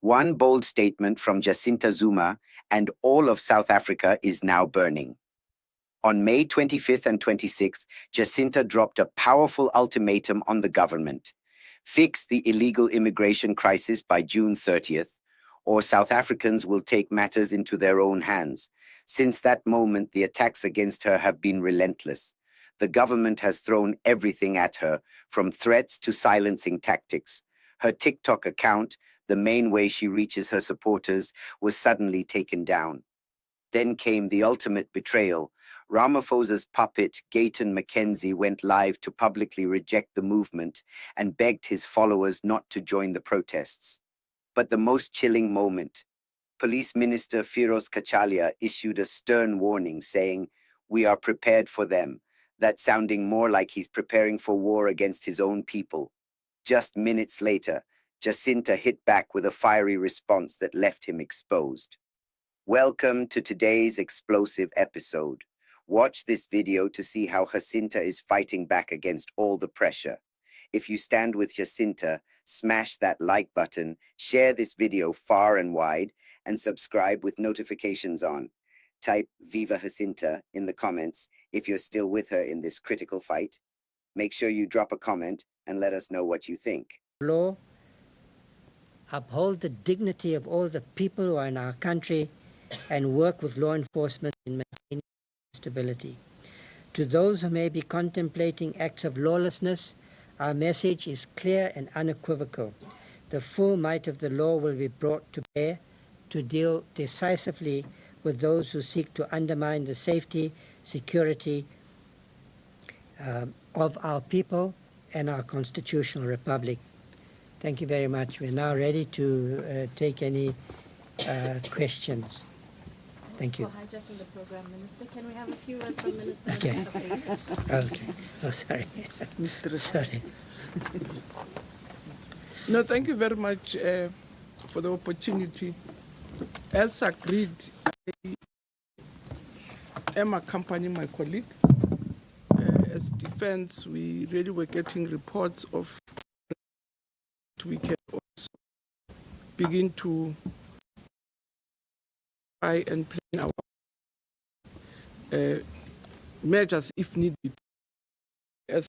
One bold statement from Jacinta Zuma and all of South Africa is now burning. On May 25th and 26th, Jacinta dropped a powerful ultimatum on the government. Fix the illegal immigration crisis by June 30th, or South Africans will take matters into their own hands. Since that moment, the attacks against her have been relentless. The government has thrown everything at her, from threats to silencing tactics. Her TikTok account, the main way she reaches her supporters, was suddenly taken down. Then came the ultimate betrayal. Ramaphosa's puppet, Gayton McKenzie, went live to publicly reject the movement and begged his followers not to join the protests. But the most chilling moment, Police Minister FIROZ CACHALIA issued a stern warning saying, "We are prepared for them," that sounding more like he's preparing for war against his own people. Just minutes later, Jacinta hit back with a fiery response that left him exposed. Welcome to today's explosive episode. Watch this video to see how Jacinta is fighting back against all the pressure. If you stand with Jacinta, smash that like button, share this video far and wide, and subscribe with notifications on. Type Viva Jacinta in the comments if you're still with her in this critical fight. Make sure you drop a comment and let us know what you think. Law, uphold the dignity of all the people who are in our country, and work with law enforcement in maintaining stability. To those who may be contemplating acts of lawlessness, our message is clear and unequivocal. The full might of the law will be brought to bear to deal decisively with those who seek to undermine the safety, security of our people and our constitutional republic. Thank you very much. We're now ready to take any questions. Thank you. For hijacking the program, Minister. Can we have a few words from Minister? Okay. Please? Okay. Oh, sorry. Mr. Sorry. No, thank you very much for the opportunity. As agreed, I am accompanying my colleague. As defense, we really were getting reports of we can also begin to try and plan our measures if needed as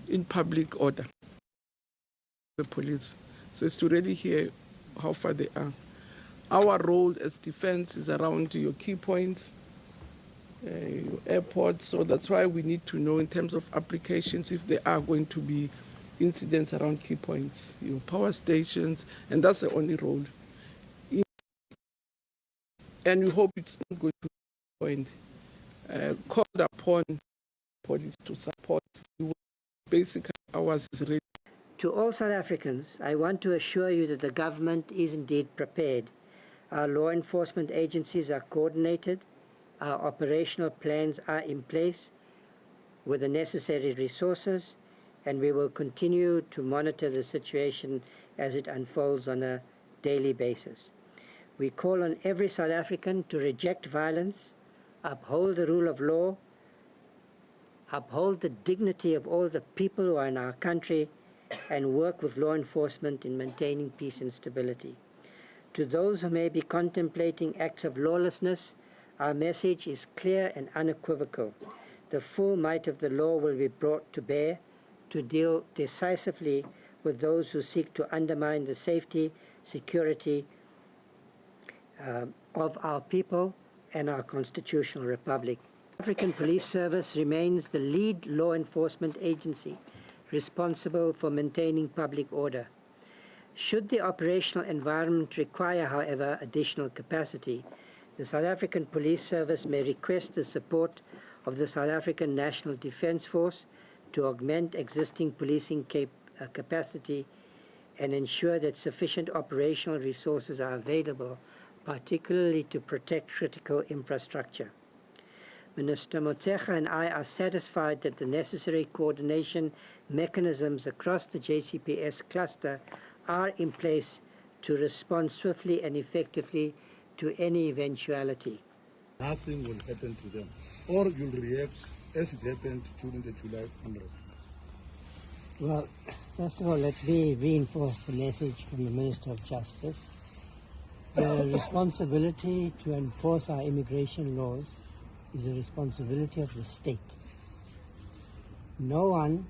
in public order, the police. So it's to really hear how far they are. Our role as defense is around your key points, your airports, so that's why we need to know in terms of applications if there are going to be incidents around key points, your power stations, and that's the only role. And we hope it's not going to be a point. Called upon police to support. Basically, ours is ready. To all South Africans, I want to assure you that the government is indeed prepared. Our law enforcement agencies are coordinated, our operational plans are in place with the necessary resources, and we will continue to monitor the situation as it unfolds on a daily basis. We call on every South African to reject violence, uphold the rule of law, uphold the dignity of all the people who are in our country, and work with law enforcement in maintaining peace and stability. To those who may be contemplating acts of lawlessness, our message is clear and unequivocal. The full might of the law will be brought to bear to deal decisively with those who seek to undermine the safety, security of our people and our constitutional republic. The African Police Service remains the lead law enforcement agency responsible for maintaining public order. Should the operational environment require, however, additional capacity, the South African Police Service may request the support of the South African National Defence Force to augment existing policing capacity and ensure that sufficient operational resources are available, particularly to protect critical infrastructure. Minister Motshekga and I are satisfied that the necessary coordination mechanisms across the JCPS cluster are in place to respond swiftly and effectively to any eventuality. Nothing will happen to them, or you'll react as it happened during the July unrest. Well, First of all, let me reinforce the message from the Minister of Justice. The responsibility to enforce our immigration laws is the responsibility of the state. No one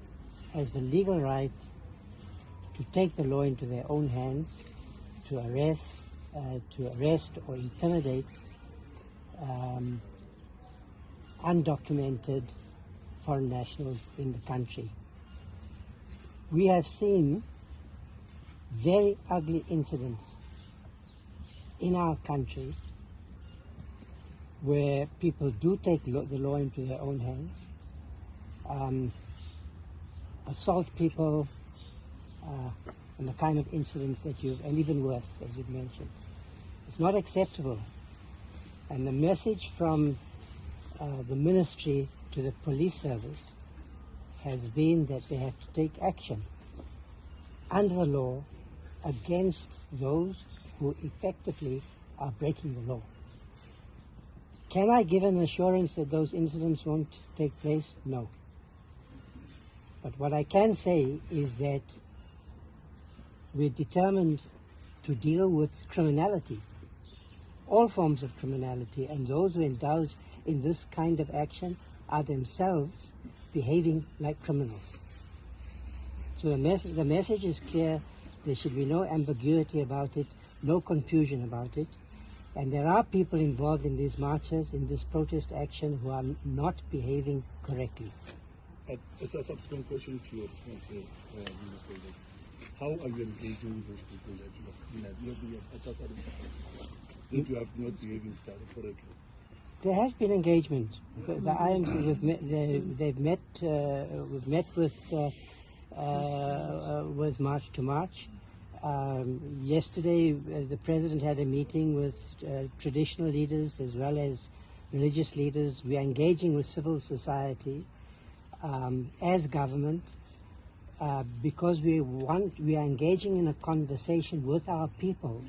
has the legal right to take the law into their own hands, to arrest or intimidate undocumented foreign nationals in the country. We have seen very ugly incidents in our country where people do take the law into their own hands, assault people, and the kind of incidents that and even worse, as you've mentioned. It's not acceptable. And the message from the ministry to the police service has been that they have to take action under the law against those who effectively are breaking the law. Can I give an assurance that those incidents won't take place? No. But what I can say is that we're determined to deal with criminality, all forms of criminality, and those who indulge in this kind of action are themselves behaving like criminals. So the message is clear. There should be no ambiguity about it, no confusion about it. And there are people involved in these marches, in this protest action, who are not behaving correctly. As a subsequent question to your response, Minister, how are you engaging with those people that you have not behaving correctly? There has been engagement. The IMC, we've met with March to March. Yesterday, the President had a meeting with traditional leaders as well as religious leaders. We are engaging with civil society as government because we are engaging in a conversation with our people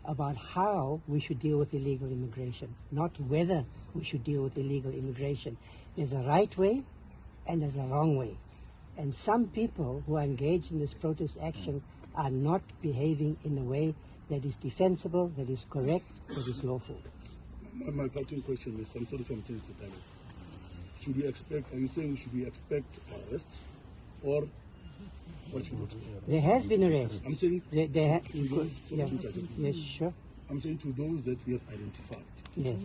about how we should deal with illegal immigration, not whether we should deal with illegal immigration. There's a right way and there's a wrong way. And some people who are engaged in this protest action are not behaving in a way that is defensible, that is correct, that is lawful. My parting question is, I'm sorry if I'm saying it, should we expect, are you saying should we expect arrests or what should we do? There has been arrest. I'm saying yes, sure. I'm saying to those that we have identified. Yes.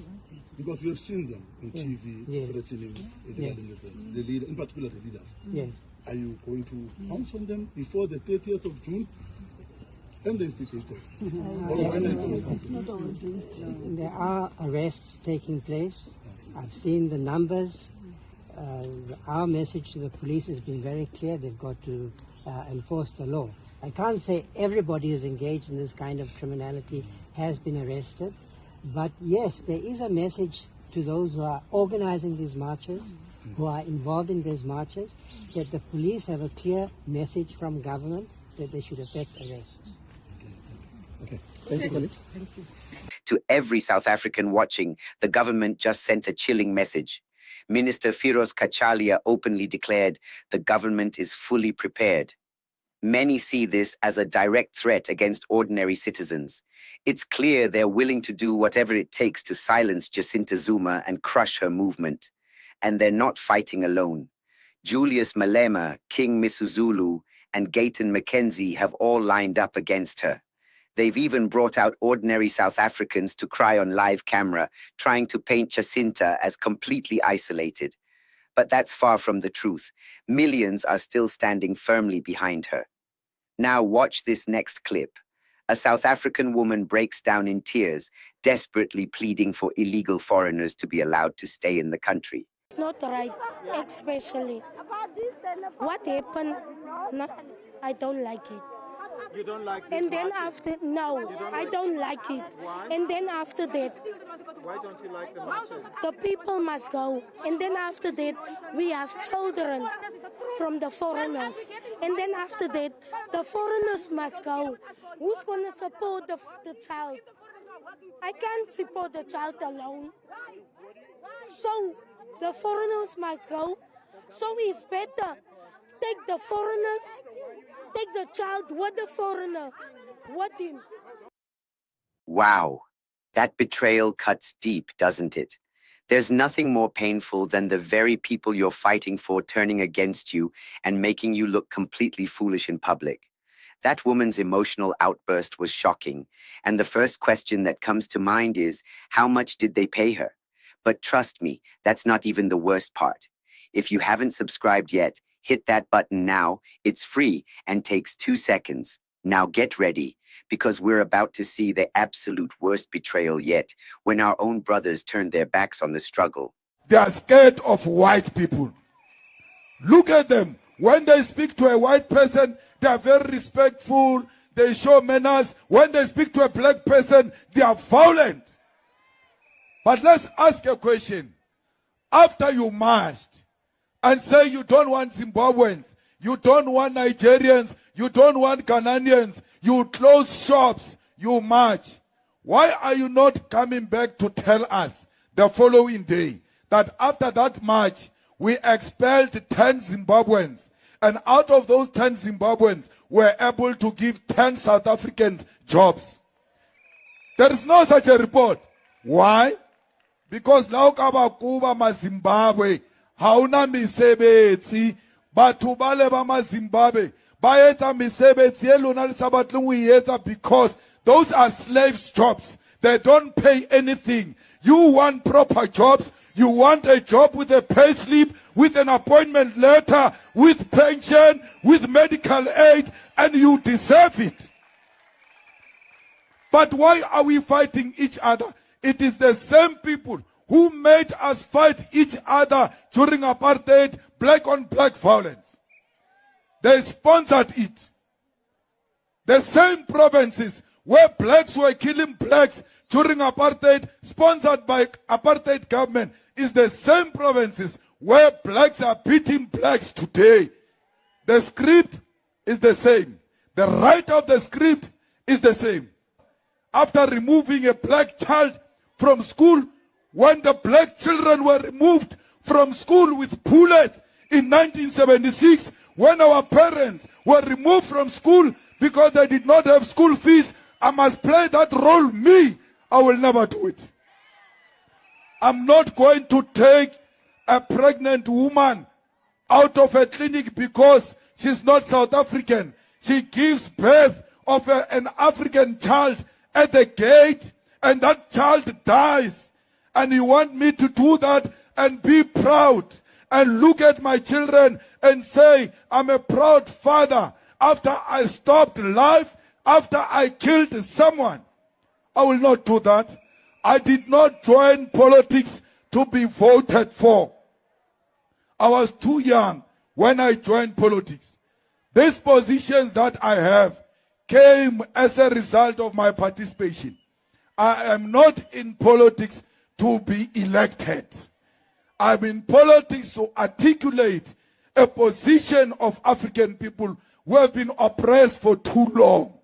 Because we have seen them on TV threatening the leader, in particular the leaders. Yes. Are you going to pounce on them before the 30th of June and the instigators? There are arrests taking place. I've seen the numbers. Our message to the police has been very clear. They've got to enforce the law. I can't say everybody who's engaged in this kind of criminality has been arrested, but yes, there is a message to those who are organizing these marches, who are involved in these marches, that the police have a clear message from government that they should effect arrests. Okay. Thank you, colleagues. Thank you. To every South African watching, the government just sent a chilling message. Minister FIROZ CACHALIA openly declared the government is fully prepared. Many see this as a direct threat against ordinary citizens. It's clear they're willing to do whatever it takes to silence Jacinta Zuma and crush her movement. And they're not fighting alone. Julius Malema, King Misuzulu, and Gayton McKenzie have all lined up against her. They've even brought out ordinary South Africans to cry on live camera, trying to paint Jacinta as completely isolated. But that's far from the truth. Millions are still standing firmly behind her. Now watch this next clip. A South African woman breaks down in tears, desperately pleading for illegal foreigners to be allowed to stay in the country. It's not right, especially what happened. No, I don't like it. You don't like it? And then after, no, I don't like it. Why? And then after that, Why don't you like the marches? the people must go. And then after that, we have children from the foreigners. And then after that, the foreigners must go. Who's going to support the child? I can't support the child alone. So the foreigners must go. So it's better take the foreigners take the child with the foreigner, with him. Wow, that betrayal cuts deep, doesn't it? There's nothing more painful than the very people you're fighting for turning against you and making you look completely foolish in public. That woman's emotional outburst was shocking, and the first question that comes to mind is, how much did they pay her? But trust me, that's not even the worst part. If you haven't subscribed yet, hit that button now. It's free and takes 2 seconds. Now get ready, because we're about to see the absolute worst betrayal yet, when our own brothers turn their backs on the struggle. They are scared of white people. Look at them. When they speak to a white person, they are very respectful. They show manners. When they speak to a black person, they are violent. But let's ask a question. After you marched and say you don't want Zimbabweans, you don't want Nigerians, you don't want Ghanaians, you close shops, you march. Why are you not coming back to tell us the following day that after that march, we expelled 10 Zimbabweans, and out of those 10 Zimbabweans, we're able to give 10 South Africans jobs? There is no such a report. Why? Because laukaba kuba ma Zimbabwe, hauna misebetsi, batho bale ba ma Zimbabwe, ba etsa mesebetsi e lona le sa batleng ho etsa because those are slaves jobs. They don't pay anything. You want proper jobs. You want a job with a pay slip, with an appointment letter, with pension, with medical aid, and you deserve it. But why are we fighting each other? It is the same people who made us fight each other during apartheid, black on black violence. They sponsored it. The same provinces where blacks were killing blacks during apartheid, sponsored by apartheid government, is the same provinces where blacks are beating blacks today. The script is the same. The writer of the script is the same. After removing a black child from school, when the black children were removed from school with bullets in 1976, when our parents were removed from school because they did not have school fees, I must play that role. Me, I will never do it. I'm not going to take a pregnant woman out of a clinic because she's not South African. She gives birth of an African child at the gate, and that child dies. And you want me to do that and be proud and look at my children and say, I'm a proud father after I stopped life, after I killed someone? I will not do that. I did not join politics to be voted for. I was too young when I joined politics. These positions that I have came as a result of my participation. I am not in politics to be elected. I'm in politics to articulate a position of African people who have been oppressed for too long.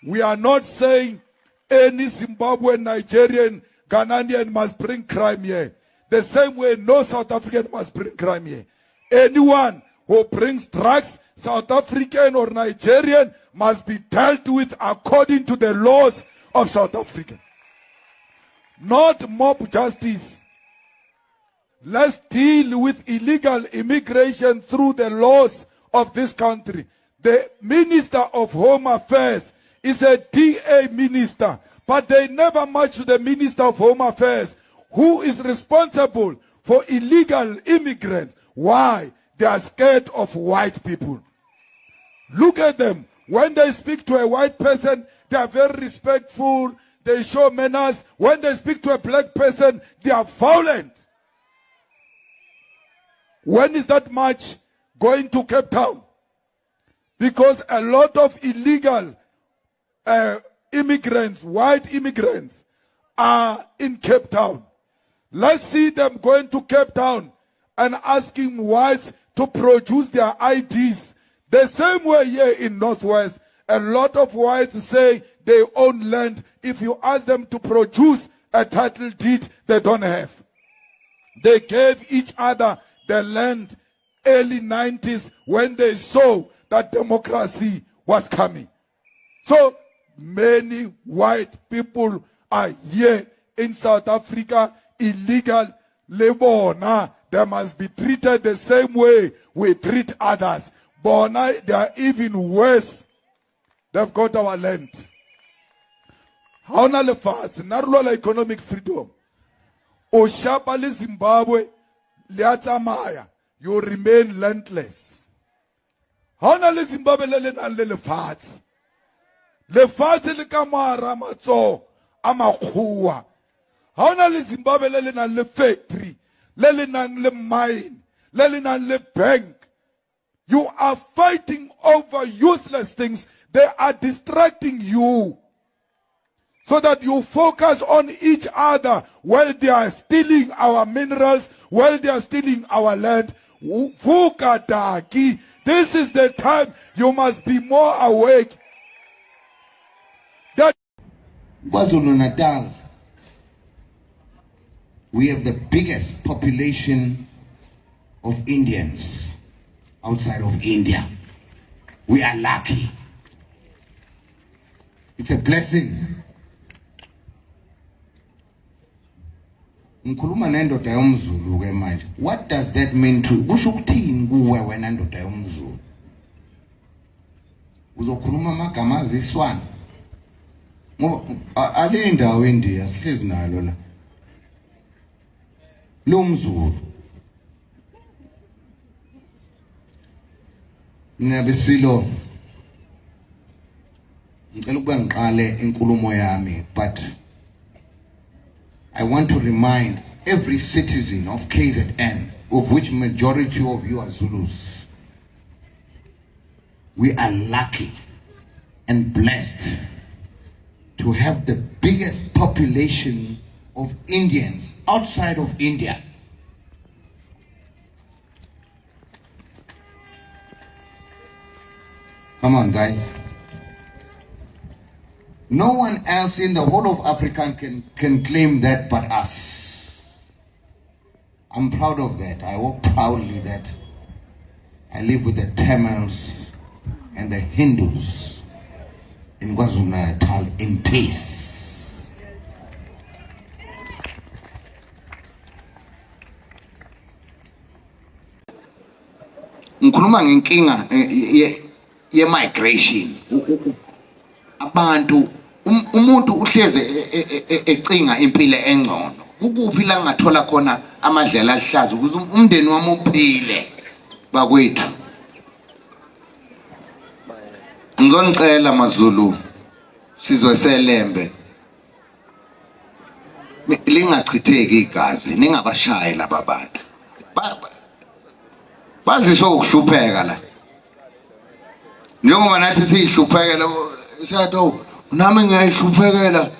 We are not saying any Zimbabwean, Nigerian, Ghanaian must bring crime here. The same way no South African must bring crime here. Anyone who brings drugs, South African or Nigerian, must be dealt with according to the laws of South Africa. Not mob justice. Let's deal with illegal immigration through the laws of this country. The Minister of Home Affairs is a DA minister, but they never match the Minister of Home Affairs, who is responsible for illegal immigrants. Why? They are scared of white people. Look at them. When they speak to a white person, they are very respectful. They show manners. When they speak to a black person, they are violent. When is that march going to Cape Town? Because a lot of illegal immigrants, white immigrants, are in Cape Town. Let's see them going to Cape Town and asking whites to produce their IDs. The same way here in Northwest, a lot of whites say they own land. If you ask them to produce a title deed, they don't have. They gave each other the land early 90s when they saw that democracy was coming. So many white people are here in South Africa, illegal, Lebona. They must be treated the same way we treat others. Bona, they are even worse. They've got our land. How na le fast? Narula economic freedom. Oshapa le Zimbabwe, liatamaya. You remain landless. How na le Zimbabwe le fast? Le fast le kamara matso amakhuwa. How na le Zimbabwe le factory, le mine, le bank. You are fighting over useless things. They are distracting you so that you focus on each other while they are stealing our minerals, while they are stealing our land. Fukataki. This is the time you must be more awake. KwaZulu-Natal, we have the biggest population of Indians outside of India. We are lucky. It's a blessing. Ngikhuluma nendoda yomZulu ke manje. What does that mean to kusho ukuthini kuwe wena ndoda yomZulu? Uzokhuluma amagama aziswana. Ngoba ale ndawo eNdiya sihlezi nalo la. Lo mZulu. Mina besilo ngicela ukuba ngiqale inkulumo yami, but I want to remind every citizen of KZN, of which majority of you are Zulus, we are lucky and blessed to have the biggest population of Indians outside of India. Come on, guys. No one else in the whole of Africa can claim that but us. I'm proud of that. I walk proudly that I live with the Tamils and the Hindus in KwaZulu-Natal in peace. Ngikhuluma ngenkinga ye migration. Abantu umuntu uhleze ecinga impilo engcono. Ukuphi la ngathola khona amadlela ahlaza ukuze umndeni wami uphile bakwethu. Ngizonicela maZulu sizwe selembe. Lingachitheki igazi, ningabashayi laba bantu. Bazisho ukuhlupheka la. Njengoba nathi sihluphekela siyathi nami ngiyahluphekela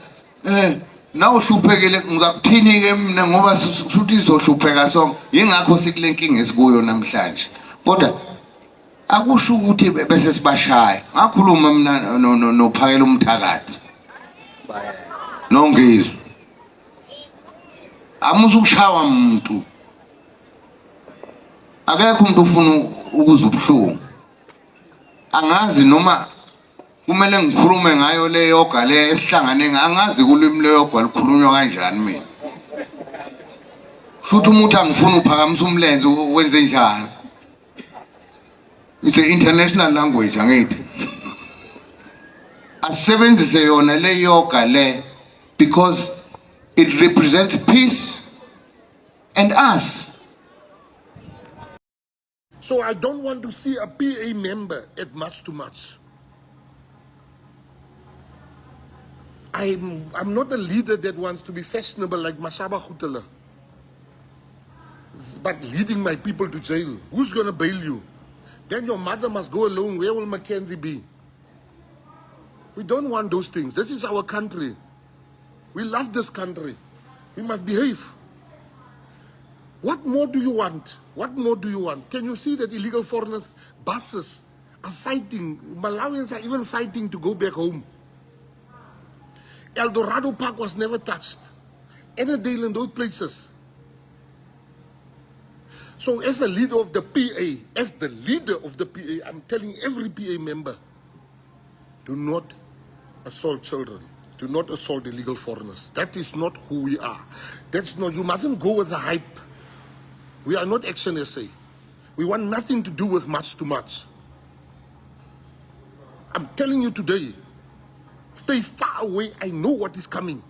nawe uhluphekile ngizakuthini ke mina ngoba suthi izohlupheka sonke yingakho sikule nkinga esikuyo namhlanje kodwa akusho ukuthi bese sibashaya ngakhuluma mina nophakela umthakathi nongizwe amuzu kushawa umuntu akekho umuntu ufuna ukuza ubuhlungu angazi noma kumele ngikhulume ngayo le yoga le esihlangane angazi kulimi le yoga likhulunywa kanjani mina futhi umuntu angifuna uphakamisa umlenze wenze njani it's an international language angithi asebenzise yona le yoga le because it represents peace and us. So I don't want to see a PA member at much too much. I'm not a leader that wants to be fashionable like Mashaba Khutela. But leading my people to jail, who's going to bail you? Then your mother must go alone. Where will McKenzie be? We don't want those things. This is our country. We love this country. We must behave. What more do you want? What more do you want? Can you see that illegal foreigners, buses, are fighting? Malawians are even fighting to go back home. El Dorado Park was never touched. Annandale and those places. So as a leader of the PA, I'm telling every PA member, do not assault children. Do not assault illegal foreigners. That is not who we are. That's not, you mustn't go with the hype. We are not Action SA. We want nothing to do with much too much. I'm telling you today, stay far away. I know what is coming.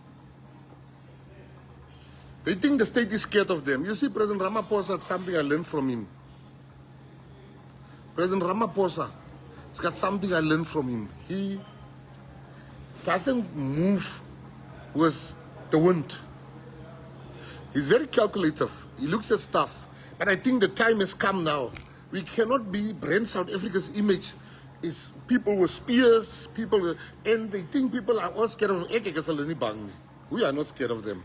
They think the state is scared of them. You see, President Ramaphosa had something I learned from him. President Ramaphosa has got something I learned from him. He doesn't move with the wind. He's very calculative. He looks at stuff. But I think the time has come now. We cannot be brand South Africa's image is people with spears, and they think people are all scared of them. We are not scared of them.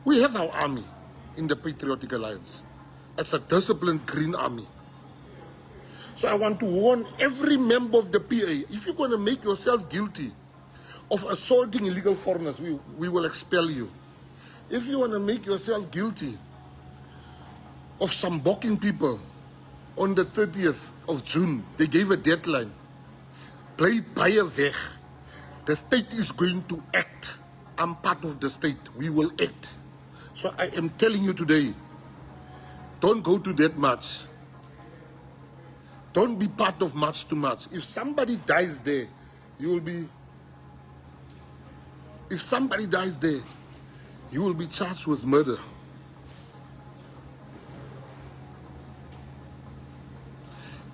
We have our army in the Patriotic Alliance. It's a disciplined green army. So I want to warn every member of the PA, if you're going to make yourself guilty of assaulting illegal foreigners, we will expel you. If you want to make yourself guilty of some blocking people on the 30th of June, they gave a deadline. Play baie weg. The state is going to act. I'm part of the state. We will act. So I am telling you today, don't go to that march. Don't be part of March to March. If somebody dies there, you will be... If somebody dies there, you will be charged with murder.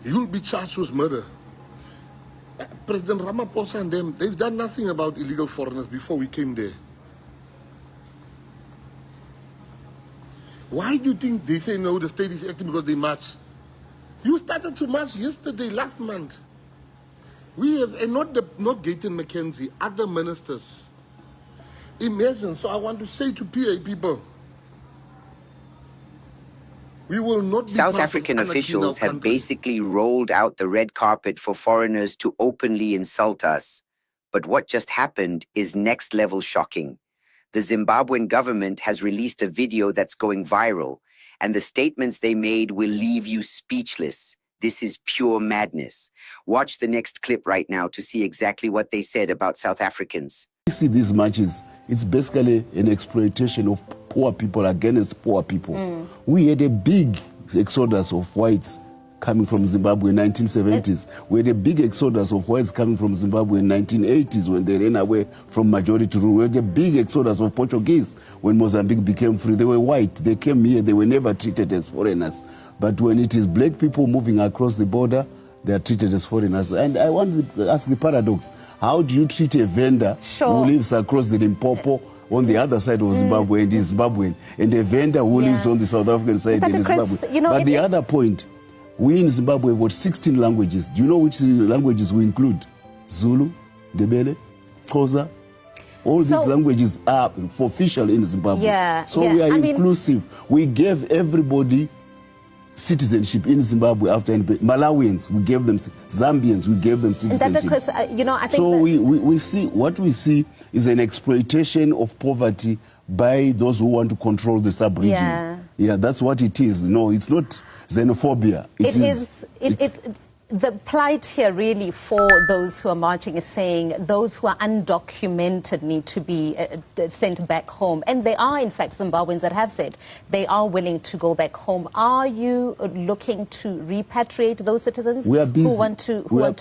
You will be charged with murder. President Ramaphosa and them, they've done nothing about illegal foreigners before we came there. Why do you think they say no, the state is acting because they march? You started to march yesterday, last month. We have, and not Gayton, McKenzie, other ministers. Imagine, so I want to say to PA people, we will not be South African officials have basically rolled out the red carpet for foreigners to openly insult us. But what just happened is next level shocking. The Zimbabwean government has released a video that's going viral, and the statements they made will leave you speechless. This is pure madness. Watch the next clip right now to see exactly what they said about South Africans. You see these marches, it's basically an exploitation of poor people against poor people. We had a big exodus of whites coming from Zimbabwe in the 1970s. We had a big exodus of whites coming from Zimbabwe in the 1980s when they ran away from majority rule. We had a big exodus of Portuguese when Mozambique became free. They were white. They came here. They were never treated as foreigners. But when it is black people moving across the border, they are treated as foreigners. And I want to ask the paradox. How do you treat a vendor who lives across the Limpopo on the other side of Zimbabwe and is Zimbabwean, and a vendor who lives on the South African side and is Zimbabwean? You know, but the other point, we in Zimbabwe have got 16 languages. Do you know which languages we include? Zulu, Ndebele, Xhosa. All these languages are official in Zimbabwe. So we are inclusive. We gave everybody citizenship in Zimbabwe after Malawians, we gave them, Zambians, we gave them citizenship. Chris, you know, I think so we see, what we see is an exploitation of poverty by those who want to control the sub-region. Yeah, that's what it is. No, it's not xenophobia. The plight here really for those who are marching is saying those who are undocumented need to be sent back home. And there are, in fact, Zimbabweans that have said they are willing to go back home. Are you looking to repatriate those citizens who want to go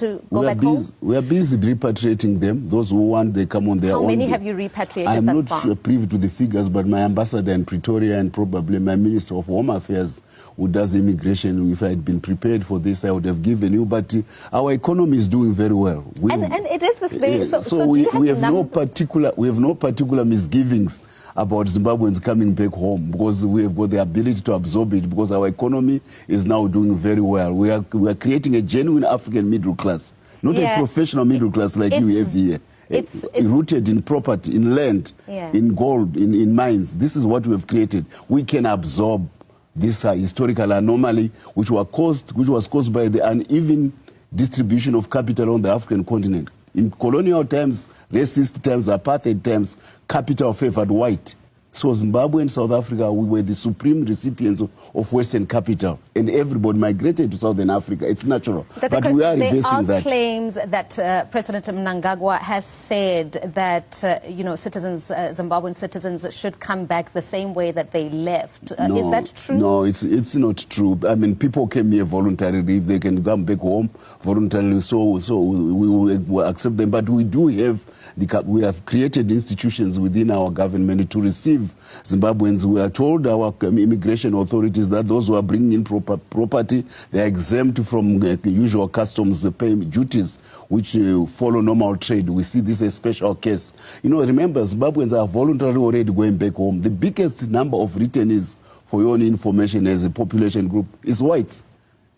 back home? We are busy repatriating them. Those who want, they come on their own. How many have you repatriated thus far? I'm not sure privy to the figures, but my ambassador in Pretoria and probably my Minister of Home Affairs who does immigration, if I had been prepared for this, I would have given you. But our economy is doing very well. And it is this very... So we have no particular misgivings about Zimbabweans coming back home because we have got the ability to absorb it because our economy is now doing very well. We are creating a genuine African middle class, not a professional middle class like you have here. It's rooted in property, in land, in gold, in mines. This is what we have created. We can absorb this historical anomaly which was caused by the uneven distribution of capital on the African continent. In colonial times, racist times, apartheid times, capital favored white. So Zimbabwe and South Africa, we were the supreme recipients of Western capital, and everybody migrated to Southern Africa. It's natural. But we are reversing that. There are claims that President Mnangagwa has said that citizens, Zimbabwean citizens, should come back the same way that they left. Is that true? No, it's not true. I mean, people came here voluntarily. If they can come back home voluntarily, so we will accept them. But we do have we have created institutions within our government to receive Zimbabweans. We are told our immigration authorities that those who are bringing in property, they are exempt from usual customs duties, which follow normal trade. We see this as a special case. Remember, Zimbabweans are voluntarily already going back home. The biggest number of returnees, for your own information, as a population group, is whites.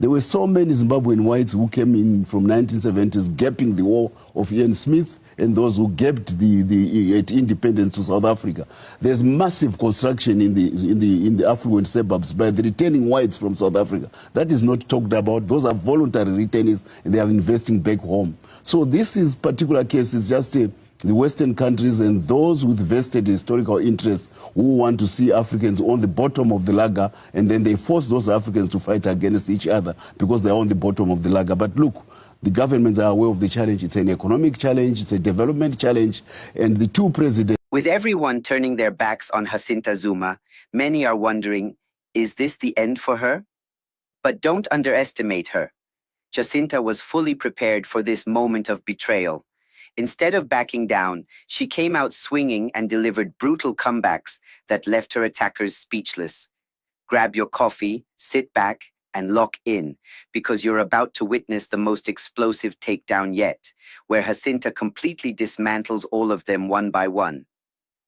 There were so many Zimbabwean whites who came in from 1970s, gapping the war of Ian Smith, and those who gapped the independence to South Africa. There's massive construction in the affluent suburbs by the returning whites from South Africa. That is not talked about. Those are voluntary returnees, and they are investing back home. So this is particular case is just the Western countries and those with vested historical interests who want to see Africans on the bottom of the ladder, and then they force those Africans to fight against each other because they're on the bottom of the ladder. But look, the governments are aware of the challenge. It's an economic challenge, it's a development challenge, and the two presidents... With everyone turning their backs on Jacinta Zuma, many are wondering, is this the end for her? But don't underestimate her. Jacinta was fully prepared for this moment of betrayal. Instead of backing down, she came out swinging and delivered brutal comebacks that left her attackers speechless. Grab your coffee, sit back, and lock in, because you're about to witness the most explosive takedown yet, where Jacinta completely dismantles all of them one by one.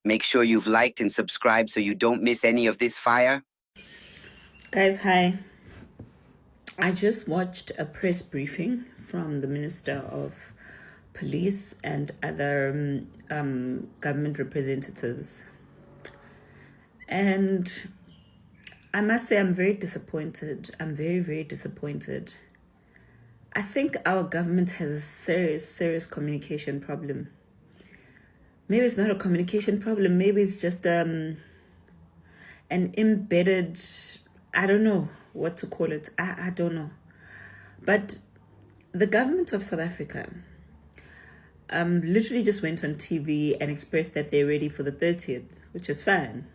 Make sure you've liked and subscribed so you don't miss any of this fire. Guys, hi. I just watched a press briefing from the Minister of Police and other government representatives. And I must say I'm very disappointed. I'm very, very disappointed. I think our government has a serious communication problem. Maybe it's not a communication problem. Maybe it's just an embedded, I don't know what to call it. I don't know. But the government of South Africa literally just went on TV and expressed that they're ready for the 30th, which is fine.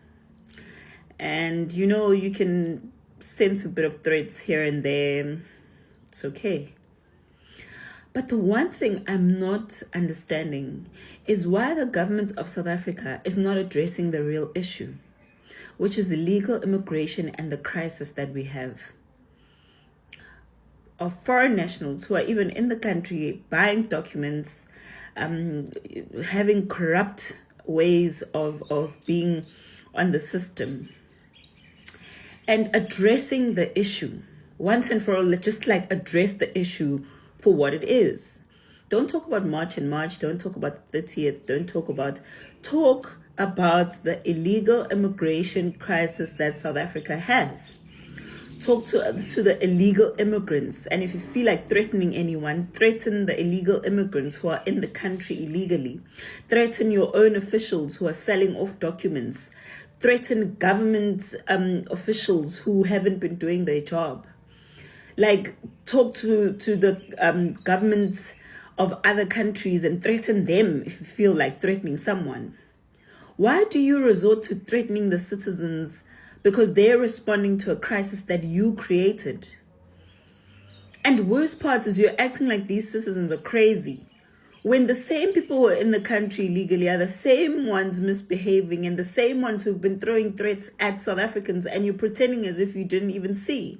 And you can sense a bit of threats here and there. It's okay. But the one thing I'm not understanding is why the government of South Africa is not addressing the real issue, which is illegal immigration and the crisis that we have of foreign nationals who are even in the country buying documents, having corrupt ways of being on the system, and addressing the issue once and for all. Let's just address the issue for what it is. Don't talk about March and March. Don't talk about the 30th. Talk about the illegal immigration crisis that South Africa has. Talk to the illegal immigrants. And if you feel like threatening anyone, threaten the illegal immigrants who are in the country illegally. Threaten your own officials who are selling off documents. Threaten government officials who haven't been doing their job. Talk to the governments of other countries and threaten them if you feel like threatening someone. Why do you resort to threatening the citizens because they're responding to a crisis that you created? And worst part is you're acting like these citizens are crazy, when the same people who are in the country illegally are the same ones misbehaving and the same ones who've been throwing threats at South Africans, and you're pretending as if you didn't even see.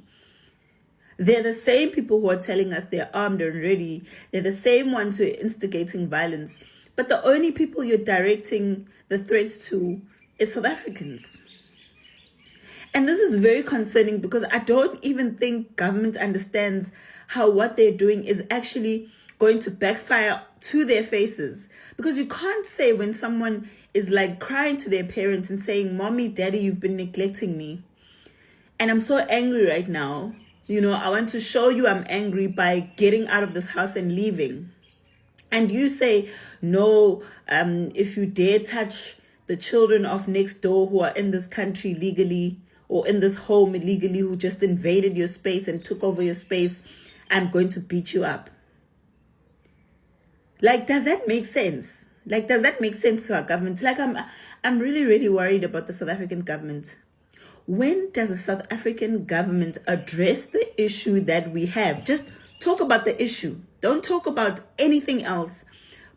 They're the same people who are telling us they're armed and ready. They're the same ones who are instigating violence. But the only people you're directing the threats to is South Africans. And this is very concerning because I don't even think government understands how what they're doing is actually going to backfire to their faces. Because you can't say when someone is crying to their parents and saying, "Mommy, Daddy, you've been neglecting me. And I'm so angry right now. I want to show you I'm angry by getting out of this house and leaving." And you say, "No, if you dare touch the children of next door who are in this country legally or in this home illegally, who just invaded your space and took over your space, I'm going to beat you up. Like, does that make sense? Like, does that make sense to our government? Like, I'm really, really worried about the South African government. When does the South African government address the issue that we have? Just talk about the issue. Don't talk about anything else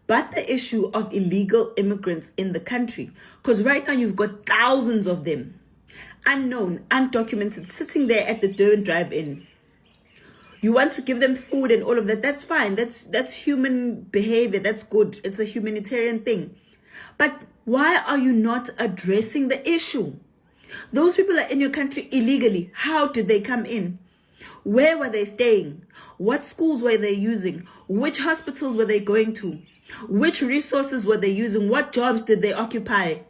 but the issue of illegal immigrants in the country. Because right now you've got thousands of them, unknown, undocumented, sitting there at the Durban drive-in. You want to give them food and all of that. That's fine. That's human behavior. That's good. It's a humanitarian thing. But why are you not addressing the issue? Those people are in your country illegally. How did they come in? Where were they staying? What schools were they using? Which hospitals were they going to? Which resources were they using? What jobs did they occupy?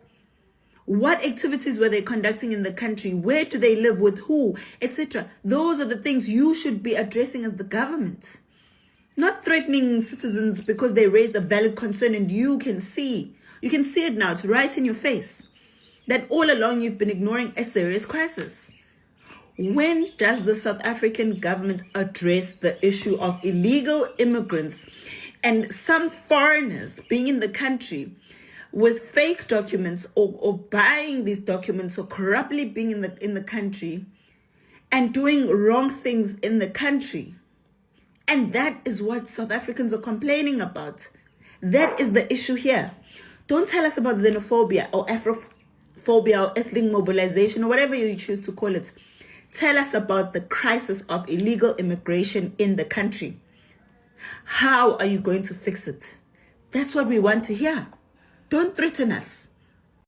What activities were they conducting in the country? Where do they live, with who, etc.? Those are the things you should be addressing as the government. Not threatening citizens because they raised a valid concern and you can see it now, it's right in your face, that all along you've been ignoring a serious crisis. When does the South African government address the issue of illegal immigrants and some foreigners being in the country with fake documents or buying these documents or corruptly being in the country and doing wrong things in the country? And that is what South Africans are complaining about. That is the issue here. Don't tell us about xenophobia or Afrophobia or ethnic mobilization or whatever you choose to call it. Tell us about the crisis of illegal immigration in the country. How are you going to fix it? That's what we want to hear. Don't threaten us.